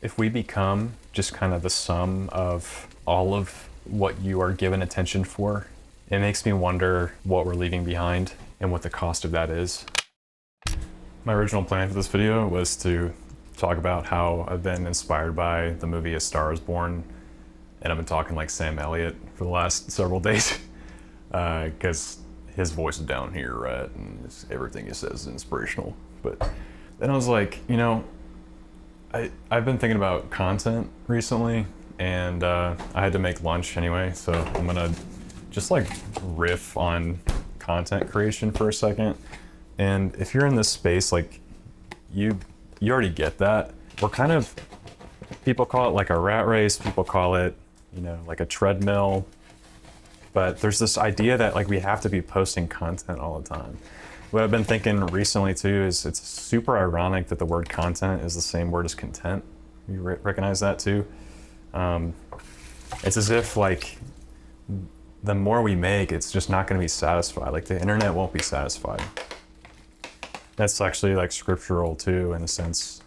if we become just kind of the sum of all of what you are given attention for, it makes me wonder what we're leaving behind and what the cost of that is. My original plan for this video was to talk about how I've been inspired by the movie A Star is Born, and I've been talking like Sam Elliott for the last several days because his voice is down here, right? And everything he says is inspirational. But then I was like, you know, I've been thinking about content recently, and I had to make lunch anyway, so I'm gonna just like riff on content creation for a second. And if you're in this space, like you already get that. We're kind of, people call it like a rat race, people call it, you know, like a treadmill. But there's this idea that like we have to be posting content all the time. What I've been thinking recently too is it's super ironic that the word content is the same word as content. You recognize that too? It's as if like the more we make, it's just not going to be satisfied. Like the internet won't be satisfied. That's actually like scriptural too, in a sense,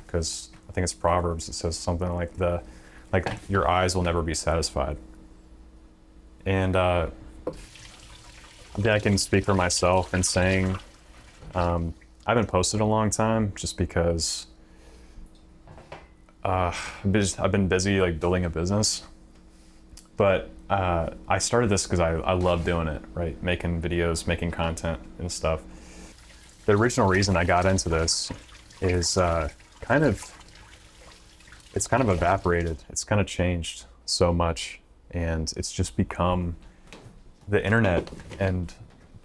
because I think it's Proverbs. It says something like your eyes will never be satisfied. And I think I can speak for myself in saying I haven't posted in a long time just because I've been busy like building a business. But I started this because I love doing it, right? Making videos, making content and stuff. The original reason I got into this is kind of evaporated. It's kind of changed so much, and it's just become, the internet and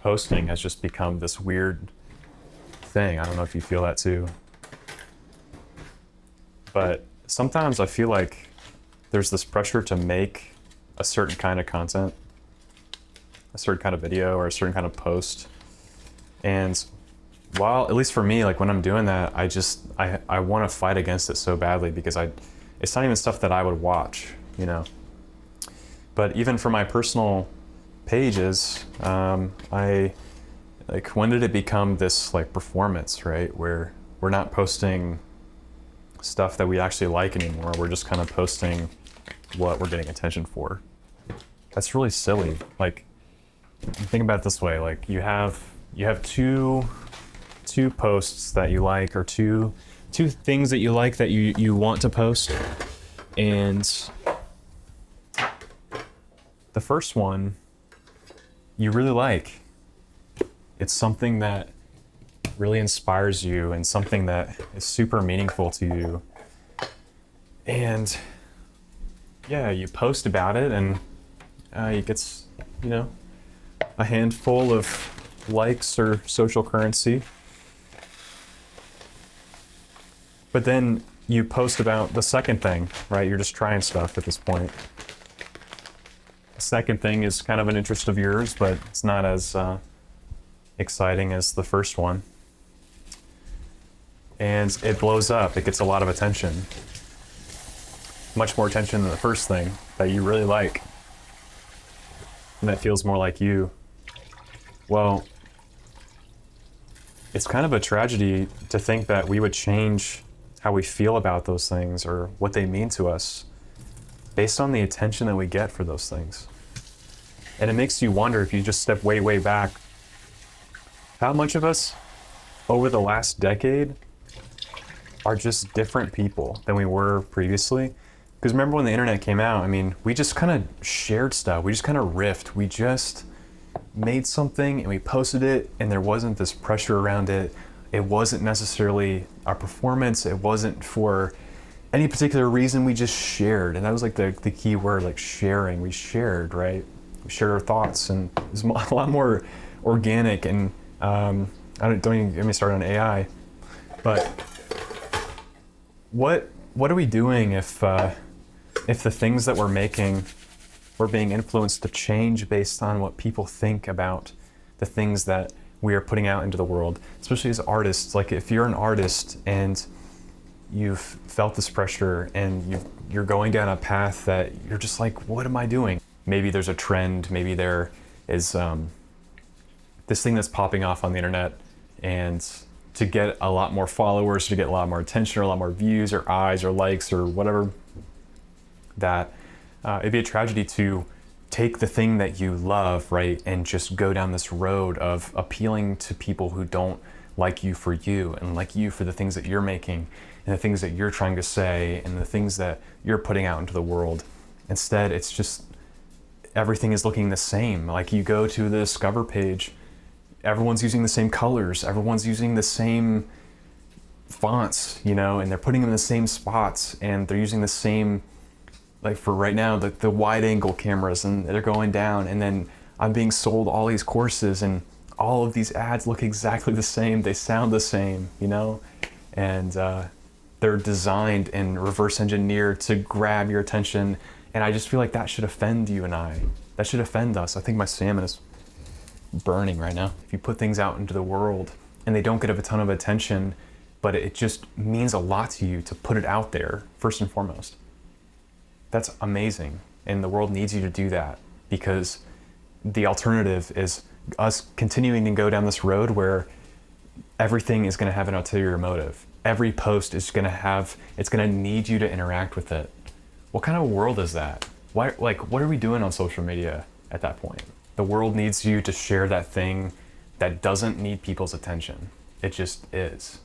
posting has just become this weird thing. I don't know if you feel that too. But sometimes I feel like there's this pressure to make a certain kind of content, a certain kind of video or a certain kind of post. And while, at least for me, like when I'm doing that, I want to fight against it so badly because it's not even stuff that I would watch, you know. But even for my personal pages, when did it become this like performance, right? Where we're not posting stuff that we actually like anymore. We're just kind of posting what we're getting attention for. That's really silly. Like, think about it this way: like you have two posts that you like, or two things that you like that you want to post, and the first one you really like. It's something that really inspires you and something that is super meaningful to you. And yeah, you post about it, and it gets, you know, a handful of likes or social currency. But then you post about the second thing, right? You're just trying stuff at this point. The second thing is kind of an interest of yours, but it's not as exciting as the first one. And it blows up. It gets a lot of attention. Much more attention than the first thing that you really like. And that feels more like you. Well, it's kind of a tragedy to think that we would change how we feel about those things or what they mean to us based on the attention that we get for those things. And it makes you wonder, if you just step way, way back, how much of us over the last decade are just different people than we were previously. Because remember when the internet came out, I mean, we just kind of shared stuff. We just kind of riffed. We just made something and we posted it, and there wasn't this pressure around it. It wasn't necessarily our performance. It wasn't for any particular reason. We just shared. And that was like the key word, like sharing. We shared, right? We shared our thoughts, and it was a lot more organic. And don't even get me started on AI. But what are we doing if the things that we're making, we're being influenced to change based on what people think about the things that we are putting out into the world, especially as artists? Like if you're an artist and you've felt this pressure and you're going down a path that you're just like, what am I doing? Maybe there's a trend, maybe there is this thing that's popping off on the internet, and to get a lot more followers, to get a lot more attention or a lot more views or eyes or likes or whatever, that it'd be a tragedy to take the thing that you love, right, and just go down this road of appealing to people who don't like you for you and like you for the things that you're making and the things that you're trying to say and the things that you're putting out into the world. Instead, it's just everything is looking the same. Like you go to the Discover page, everyone's using the same colors, everyone's using the same fonts, you know, and they're putting them in the same spots, and they're using the same, like for right now, the wide angle cameras, and they're going down, and then I'm being sold all these courses, and all of these ads look exactly the same, they sound the same, you know, and they're designed and reverse engineered to grab your attention. And I just feel like that should offend you and I. That should offend us. I think my salmon is burning right now. If you put things out into the world and they don't get a ton of attention, but it just means a lot to you to put it out there, first and foremost. That's amazing. And the world needs you to do that, because the alternative is us continuing to go down this road where everything is going to have an ulterior motive. Every post is going to have, it's going to need you to interact with it. What kind of a world is that? Why, like, what are we doing on social media at that point? The world needs you to share that thing that doesn't need people's attention. It just is.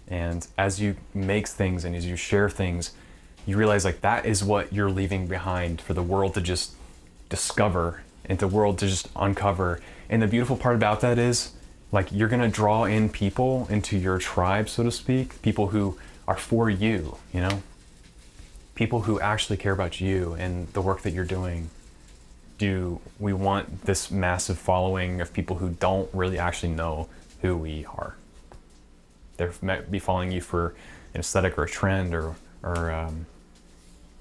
And as you make things and as you share things, you realize like that is what you're leaving behind for the world to just discover and the world to just uncover. And the beautiful part about that is, like, you're gonna draw in people into your tribe, so to speak, people who are for you, you know? People who actually care about you and the work that you're doing. Do we want this massive following of people who don't really actually know who we are? They might be following you for an aesthetic or a trend or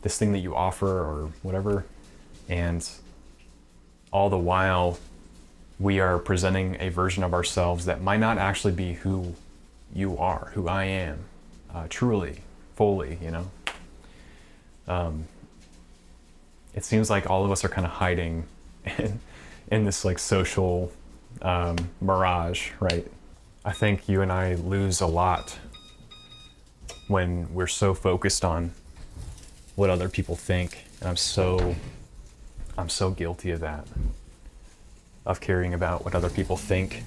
this thing that you offer or whatever. And all the while, we are presenting a version of ourselves that might not actually be who you are, who I am, truly, fully, you know? It seems like all of us are kind of hiding in this like social mirage, right? I think you and I lose a lot when we're so focused on what other people think. And I'm so guilty of that, of caring about what other people think.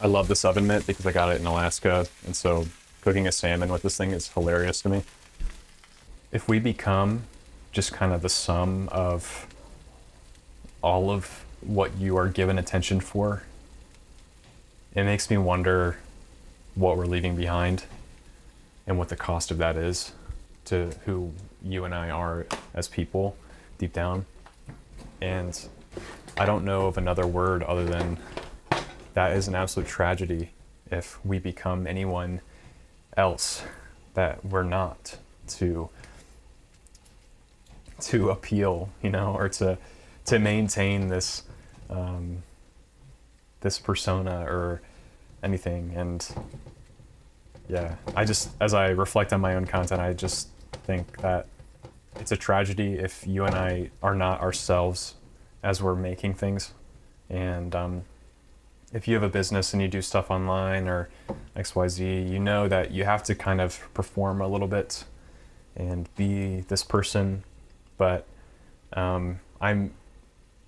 I love this oven mitt because I got it in Alaska, and so cooking a salmon with this thing is hilarious to me. If we become just kind of the sum of all of what you are given attention for, it makes me wonder what we're leaving behind and what the cost of that is to who you and I are as people deep down. And I don't know of another word other than that is an absolute tragedy if we become anyone else that we're not, to appeal, you know, or to maintain this this persona or anything. And yeah, I just, as I reflect on my own content, I just think that it's a tragedy if you and I are not ourselves as we're making things. And if you have a business and you do stuff online or XYZ, you know that you have to kind of perform a little bit and be this person. But I'm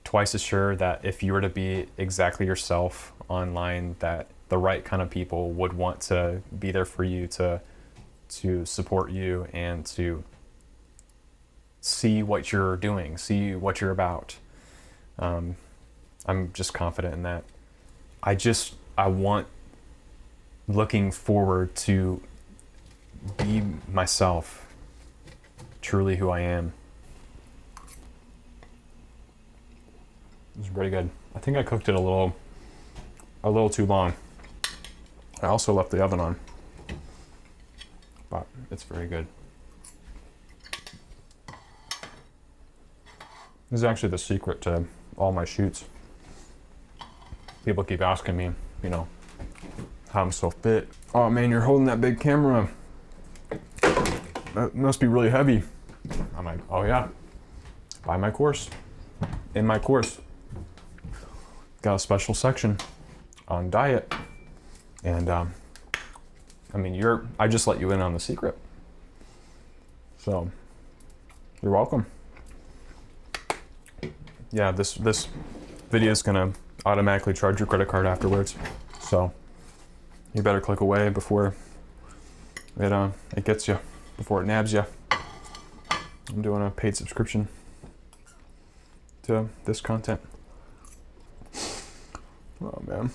twice as sure that if you were to be exactly yourself online, that the right kind of people would want to be there for you, to support you and to see what you're doing, see what you're about. I'm just confident in that. I want, looking forward to be myself, truly who I am. It's pretty good. I think I cooked it a little too long. I also left the oven on, but it's very good. This is actually the secret to all my shoots. People keep asking me, you know, how I'm so fit. Oh man, you're holding that big camera. that must be really heavy. I'm like, oh yeah, buy my course. In my course, got a special section on diet. And I mean, I just let you in on the secret. So you're welcome. Yeah, this video is gonna automatically charge your credit card afterwards. So you better click away before it gets you, before it nabs you. I'm doing a paid subscription to this content. Oh man.